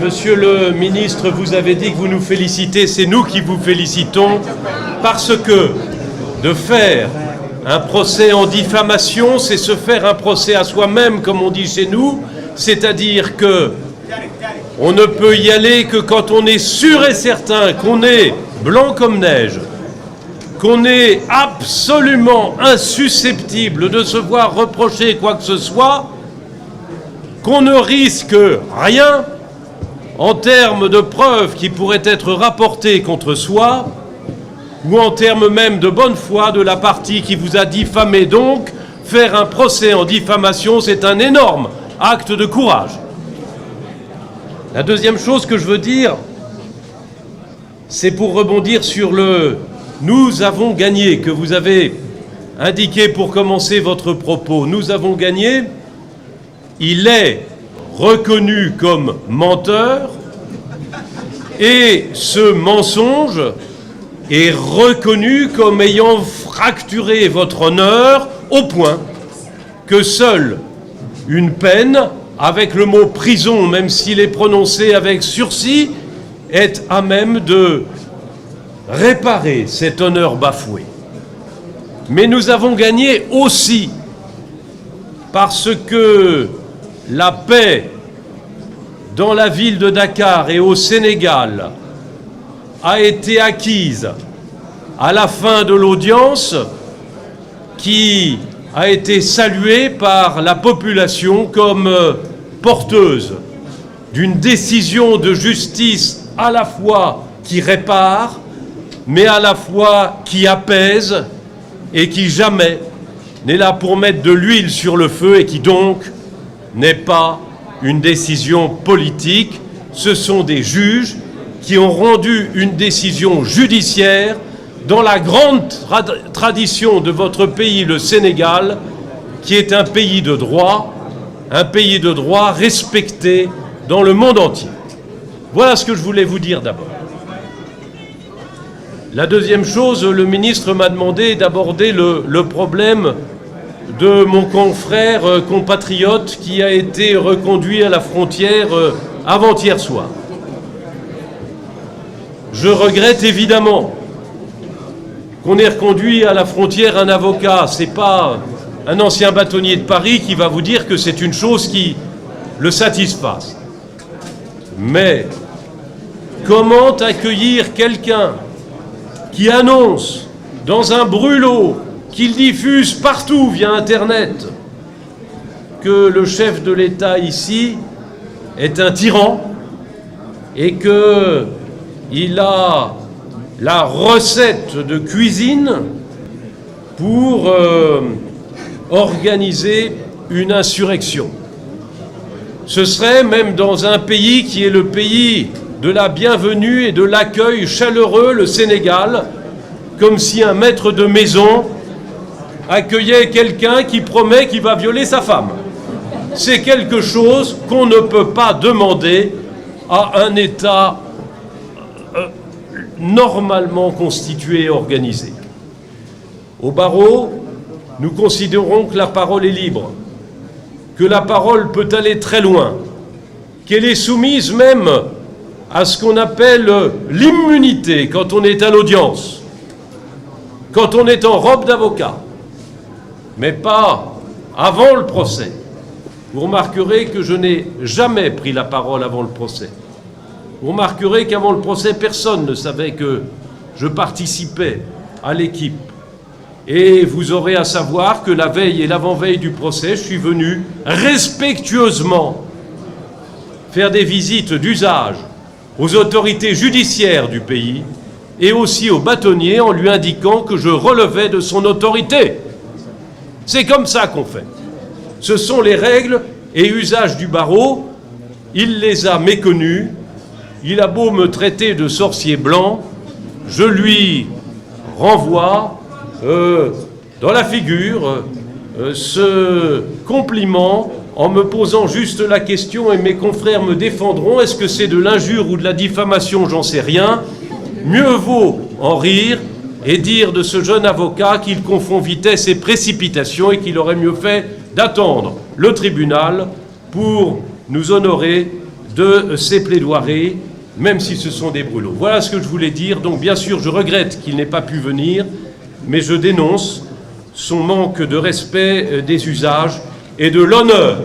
Monsieur le ministre, vous avez dit que vous nous félicitez, c'est nous qui vous félicitons, parce que de faire un procès en diffamation, c'est se faire un procès à soi-même, comme on dit chez nous, c'est-à-dire que on ne peut y aller que quand on est sûr et certain qu'on est blanc comme neige, qu'on est absolument insusceptible de se voir reprocher quoi que ce soit, qu'on ne risque rien en termes de preuves qui pourraient être rapportées contre soi, ou en termes même de bonne foi de la partie qui vous a diffamé. Donc, faire un procès en diffamation, c'est un énorme acte de courage. La deuxième chose que je veux dire, c'est pour rebondir sur le « nous avons gagné » que vous avez indiqué pour commencer votre propos. Nous avons gagné, il est reconnu comme menteur et ce mensonge est reconnu comme ayant fracturé votre honneur au point que seule une peine, avec le mot prison, même s'il est prononcé avec sursis, est à même de réparer cet honneur bafoué. Mais nous avons gagné aussi parce que la paix dans la ville de Dakar et au Sénégal a été acquise à la fin de l'audience qui a été saluée par la population comme porteuse d'une décision de justice à la fois qui répare, mais à la fois qui apaise et qui jamais n'est là pour mettre de l'huile sur le feu et qui donc n'est pas une décision politique. Ce sont des juges qui ont rendu une décision judiciaire dans la grande tradition de votre pays, le Sénégal, qui est un pays de droit respecté dans le monde entier. Voilà ce que je voulais vous dire d'abord. La deuxième chose, le ministre m'a demandé d'aborder le problème de mon confrère compatriote qui a été reconduit à la frontière avant-hier soir. Je regrette évidemment qu'on ait reconduit à la frontière un avocat. Ce n'est pas un ancien bâtonnier de Paris qui va vous dire que c'est une chose qui le satisfasse. Mais comment accueillir quelqu'un qui annonce dans un brûlot qu'il diffuse partout via Internet que le chef de l'État ici est un tyran et qu'il a la recette de cuisine pour organiser une insurrection. Ce serait même dans un pays qui est le pays de la bienvenue et de l'accueil chaleureux, le Sénégal, comme si un maître de maison accueillait quelqu'un qui promet qu'il va violer sa femme. C'est quelque chose qu'on ne peut pas demander à un État normalement constitué et organisé. Au barreau, nous considérons que la parole est libre, que la parole peut aller très loin, qu'elle est soumise même à ce qu'on appelle l'immunité quand on est à l'audience, quand on est en robe d'avocat, mais pas avant le procès. Vous remarquerez que je n'ai jamais pris la parole avant le procès. Vous remarquerez qu'avant le procès, personne ne savait que je participais à l'équipe. Et vous aurez à savoir que la veille et l'avant-veille du procès, je suis venu respectueusement faire des visites d'usage aux autorités judiciaires du pays et aussi au bâtonnier en lui indiquant que je relevais de son autorité. C'est comme ça qu'on fait. Ce sont les règles et usages du barreau. Il les a méconnus. Il a beau me traiter de sorcier blanc, je lui renvoie dans la figure ce compliment en me posant juste la question, et mes confrères me défendront, est-ce que c'est de l'injure ou de la diffamation, j'en sais rien. Mieux vaut en rire et dire de ce jeune avocat qu'il confond vitesse et précipitation et qu'il aurait mieux fait d'attendre le tribunal pour nous honorer de ces plaidoiries, même si ce sont des brûlots. Voilà ce que je voulais dire. Donc bien sûr, je regrette qu'il n'ait pas pu venir, mais je dénonce son manque de respect des usages et de l'honneur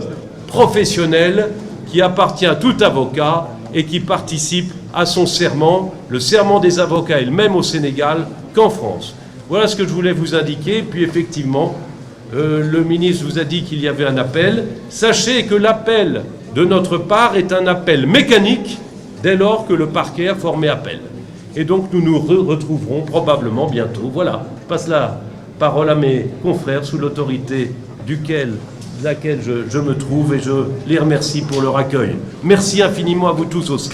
professionnel qui appartient à tout avocat et qui participe à son serment. Le serment des avocats est le même au Sénégal qu'en France. Voilà ce que je voulais vous indiquer. Puis effectivement, le ministre vous a dit qu'il y avait un appel. Sachez que l'appel de notre part est un appel mécanique dès lors que le parquet a formé appel. Et donc nous nous retrouverons probablement bientôt. Voilà, je passe la parole à mes confrères sous l'autorité de laquelle je me trouve et je les remercie pour leur accueil. Merci infiniment à vous tous aussi.